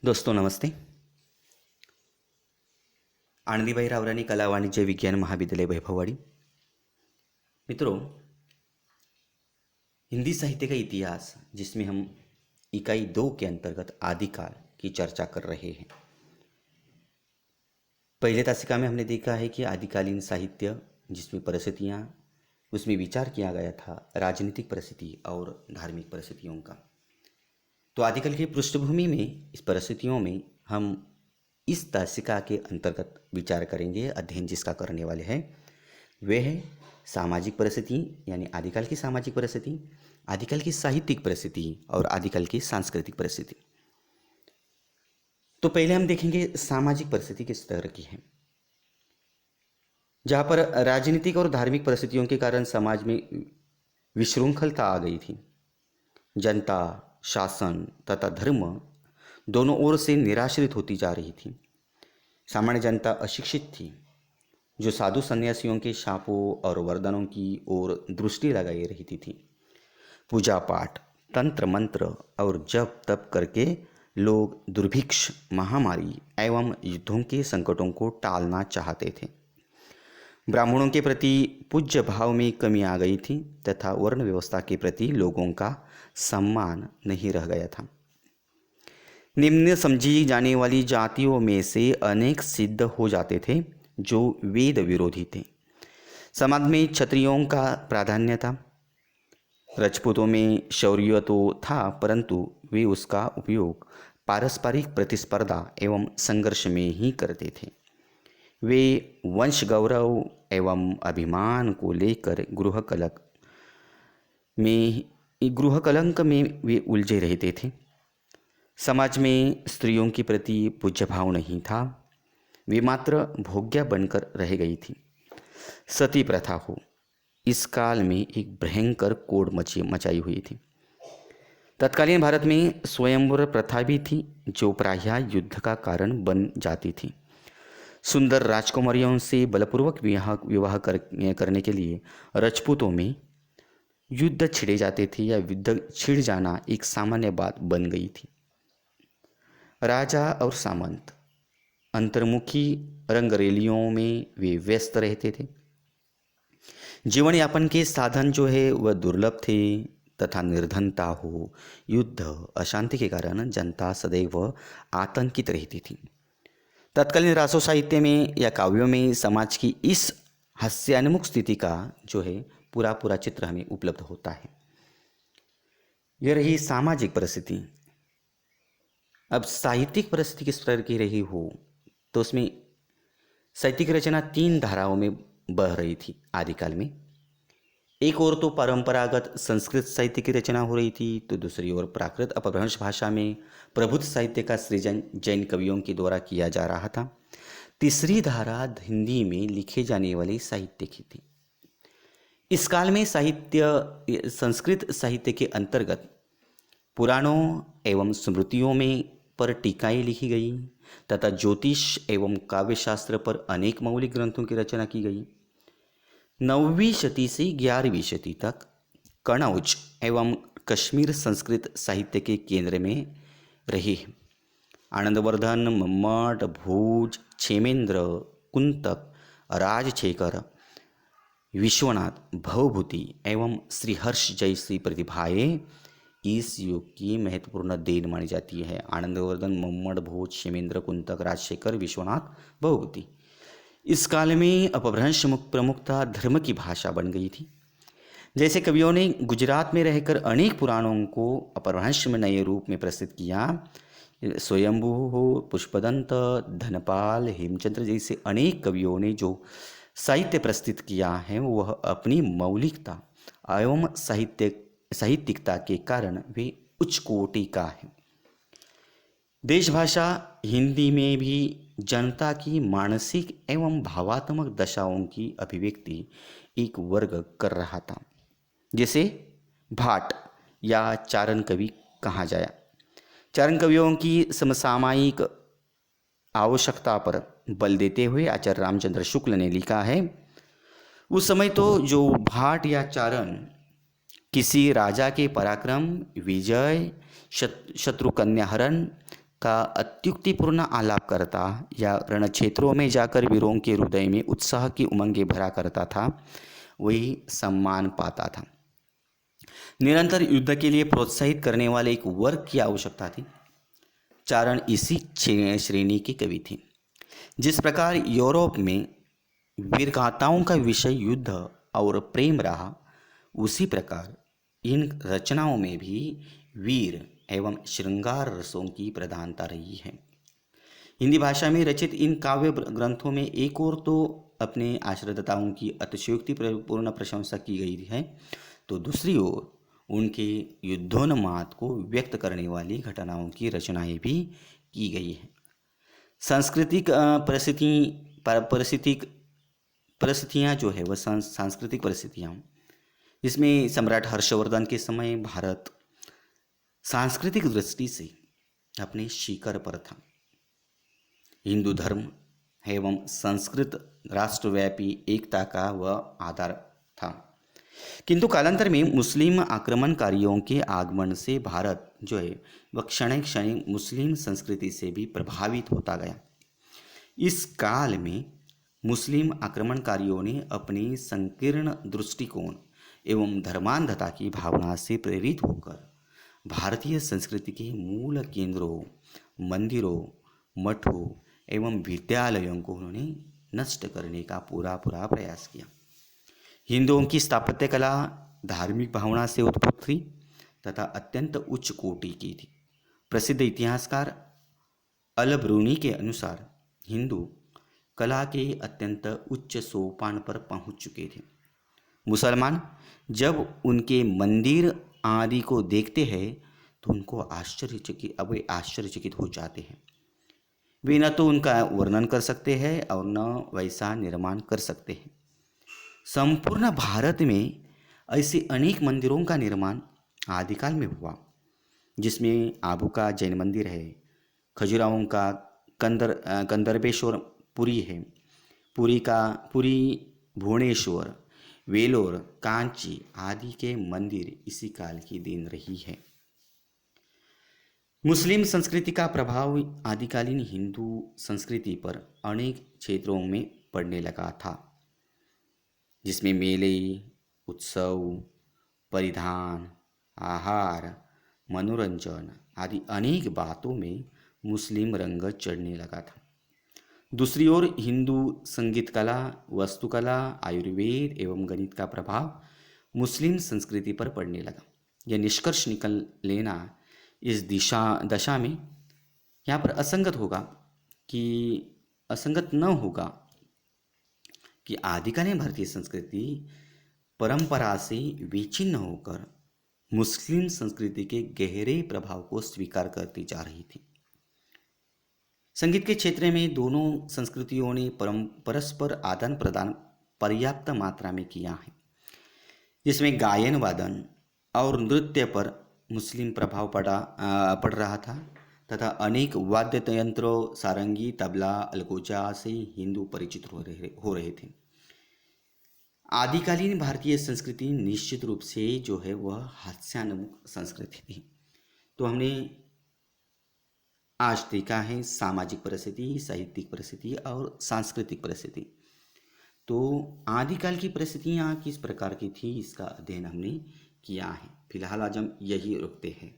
दोस्तों नमस्ते। आनंदीबाई रावरानी कला वाणिज्य विज्ञान महाविद्यालय वैभववाड़ी। मित्रों, हिंदी साहित्य का इतिहास जिसमें हम इकाई 2 के अंतर्गत आदिकाल की चर्चा कर रहे हैं। पहले तासिका में हमने देखा है कि आदिकालीन साहित्य जिसमें परिस्थितियाँ उसमें विचार किया गया था राजनीतिक परिस्थिति और धार्मिक परिस्थितियों का। तो आदिकाल की पृष्ठभूमि में इस परिस्थितियों में हम इस तासिका के अंतर्गत विचार करेंगे। अध्ययन जिसका करने वाले हैं वे है सामाजिक परिस्थिति, यानी आदिकाल की सामाजिक परिस्थिति, आदिकाल की साहित्यिक परिस्थिति और आदिकाल की सांस्कृतिक परिस्थिति। तो पहले हम देखेंगे सामाजिक परिस्थिति किस तरह की है, जहाँ पर राजनीतिक और धार्मिक परिस्थितियों के कारण समाज में विशृंखलता आ गई थी। जनता, शासन तथा धर्म दोनों ओर से निराश्रित होती जा रही थी। सामान्य जनता अशिक्षित थी, जो साधु सन्यासियों के शापों और वरदानों की ओर दृष्टि लगाई रहती थी। पूजा पाठ, तंत्र मंत्र और जप तप करके लोग दुर्भिक्ष, महामारी एवं युद्धों के संकटों को टालना चाहते थे। ब्राह्मणों के प्रति पूज्य भाव में कमी आ गई थी तथा वर्ण व्यवस्था के प्रति लोगों का सम्मान नहीं रह गया था। निम्न समझी जाने वाली जातियों में से अनेक सिद्ध हो जाते थे जो वेद विरोधी थे। समाज में क्षत्रियों का प्राधान्य था। राजपूतों में शौर्य तो था, परंतु वे उसका उपयोग पारस्परिक प्रतिस्पर्धा एवं संघर्ष में ही करते थे। वे वंश गौरव एवं अभिमान को लेकर गृह कलंक में वे उलझे रहते थे। समाज में स्त्रियों के प्रति पूज्य भाव नहीं था, वे मात्र भोग्या बनकर रह गई थी। सती प्रथा हो, इस काल में एक भयंकर कोड़ मचाई हुई थी। तत्कालीन भारत में स्वयंवर प्रथा भी थी, जो प्रायः युद्ध का कारण बन जाती थी। सुंदर राजकुमारियों से बलपूर्वक विवाह करने के लिए राजपूतों में युद्ध छिड़े जाते थे या युद्ध छिड़ जाना एक सामान्य बात बन गई थी। राजा और सामंत अंतर्मुखी रंगरेलियों में वे व्यस्त रहते थे। जीवन यापन के साधन जो है वह दुर्लभ थे तथा निर्धनता हो, युद्ध, अशांति के कारण जनता सदैव आतंकित रहती थी। तत्कालीन रासो साहित्य में या काव्यों में समाज की इस हास्यान्मुख स्थिति का जो है पूरा चित्र हमें उपलब्ध होता है। यह रही सामाजिक परिस्थिति। अब साहित्यिक परिस्थिति किस प्रकार की रही हो, तो उसमें साहित्यिक रचना 3 धाराओं में बह रही थी आदिकाल में। एक ओर तो परंपरागत संस्कृत साहित्य की रचना हो रही थी, तो दूसरी ओर प्राकृत अपभ्रंश भाषा में प्रबुद्ध साहित्य का सृजन जैन कवियों के द्वारा किया जा रहा था। तीसरी धारा हिंदी में लिखे जाने वाले साहित्य की थी। इस काल में संस्कृत साहित्य के अंतर्गत पुराणों एवं स्मृतियों में पर टीकाएं लिखी गई तथा ज्योतिष एवं काव्यशास्त्र पर अनेक मौलिक ग्रंथों की रचना की गई। 9वीं शती से 11वीं शती तक कनौज एवं कश्मीर संस्कृत साहित्य के केंद्र में रहे। आनंदवर्धन, मम्मट, भोज, क्षेमेंद्र, कुंतक, राजशेखर, विश्वनाथ, भवभूति एवं श्रीहर्ष जैसी प्रतिभाएं इस युग की महत्वपूर्ण देन मानी जाती है। आनंदवर्धन, मम्मट, भोज, क्षेमेंद्र, कुंतक, राजशेखर, विश्वनाथ, भवभूति। इस काल में अपभ्रंश प्रमुखता धर्म की भाषा बन गई थी। जैसे कवियों ने गुजरात में रहकर अनेक पुराणों को अपभ्रंश में नए रूप में प्रस्तुत किया। स्वयंभू हो, पुष्पदंत, धनपाल, हेमचंद्र जैसे अनेक कवियों ने जो साहित्य प्रस्तुत किया है वह अपनी मौलिकता एवं साहित्यिकता के कारण वे उच्च कोटि का है। देशभाषा हिंदी में भी जनता की मानसिक एवं भावात्मक दशाओं की अभिव्यक्ति एक वर्ग कर रहा था, जिसे भाट या चारण कवि कहा जाए। चारण कवियों की समसामयिक आवश्यकता पर बल देते हुए आचार्य रामचंद्र शुक्ल ने लिखा है, उस समय तो जो भाट या चारण किसी राजा के पराक्रम, विजय, शत्रु कन्याहरण का अत्युक्तिपूर्ण आलाप करता या रण क्षेत्रों में जाकर वीरों के हृदय में उत्साह की उमंगें भरा करता था, वही सम्मान पाता था। निरंतर युद्ध के लिए प्रोत्साहित करने वाले एक वर्ग की आवश्यकता थी। चारण इसी श्रेणी के कवि थे। जिस प्रकार यूरोप में वीरगाथाओं का विषय युद्ध और प्रेम रहा, उसी प्रकार इन रचनाओं में भी वीर एवं श्रृंगार रसों की प्रधानता रही है। हिंदी भाषा में रचित इन काव्य ग्रंथों में एक और तो अपने आश्रितताओं की अतिशयोक्ति पूर्ण प्रशंसा की गई है, तो दूसरी ओर उनके युद्धोन्माद को व्यक्त करने वाली घटनाओं की रचनाएं भी की गई हैं। सांस्कृतिक परिस्थितियाँ जो है वह सांस्कृतिक परिस्थितियाँ, इसमें सम्राट हर्षवर्धन के समय भारत सांस्कृतिक दृष्टि से अपने शिखर पर था। हिंदू धर्म एवं संस्कृत राष्ट्रव्यापी एकता का वह आधार था, किंतु कालांतर में मुस्लिम आक्रमणकारियों के आगमन से भारत जो है वह क्षण क्षण मुस्लिम संस्कृति से भी प्रभावित होता गया। इस काल में मुस्लिम आक्रमणकारियों ने अपनी संकीर्ण दृष्टिकोण एवं धर्मांधता की भावना से प्रेरित होकर भारतीय संस्कृति के मूल केंद्रों, मंदिरों, मठों एवं विद्यालयों को उन्होंने नष्ट करने का पूरा प्रयास किया। हिंदुओं की स्थापत्य कला धार्मिक भावना से उत्पन्न थी तथा अत्यंत उच्च कोटि की थी। प्रसिद्ध इतिहासकार अल ब्रूनी के अनुसार हिंदू कला के अत्यंत उच्च सोपान पर पहुंच चुके थे। मुसलमान जब उनके मंदिर आदि को देखते हैं तो उनको आश्चर्यचकित हो जाते हैं। वे न तो उनका वर्णन कर सकते हैं और न वैसा निर्माण कर सकते हैं। संपूर्ण भारत में ऐसे अनेक मंदिरों का निर्माण आदिकाल में हुआ, जिसमें आबू का जैन मंदिर है, खजुराहों का कंदर्पेश्वर पुरी है, पुरी भुवनेश्वर, वेलोर, कांची आदि के मंदिर इसी काल की देन रही है। मुस्लिम संस्कृति का प्रभाव आदिकालीन हिंदू संस्कृति पर अनेक क्षेत्रों में पड़ने लगा था, जिसमें मेले, उत्सव, परिधान, आहार, मनोरंजन आदि अनेक बातों में मुस्लिम रंग चढ़ने लगा था। दूसरी ओर हिंदू संगीत कला, वास्तुकला, आयुर्वेद एवं गणित का प्रभाव मुस्लिम संस्कृति पर पड़ने लगा। यह निष्कर्ष निकल लेना इस दशा में यहाँ पर असंगत न होगा कि आदिकालीन भारतीय संस्कृति परंपरा से विच्छिन्न होकर मुस्लिम संस्कृति के गहरे प्रभाव को स्वीकार करती जा रही थी। संगीत के क्षेत्र में दोनों संस्कृतियों ने परस्पर आदान प्रदान पर्याप्त मात्रा में किया है, जिसमें गायन वादन और नृत्य पर मुस्लिम प्रभाव पड़ रहा था तथा अनेक वाद्य यंत्रों, सारंगी, तबला, अलगोजा से हिंदू परिचित हो रहे थे। आदिकालीन भारतीय संस्कृति निश्चित रूप से जो है वह हास्यान्मुख संस्कृति थी। तो हमने आज देखा है सामाजिक परिस्थिति, साहित्यिक परिस्थिति और सांस्कृतिक परिस्थिति। तो आदिकाल की परिस्थितियाँ किस प्रकार की थी, इसका अध्ययन हमने किया है। फिलहाल आज हम यही रुकते हैं।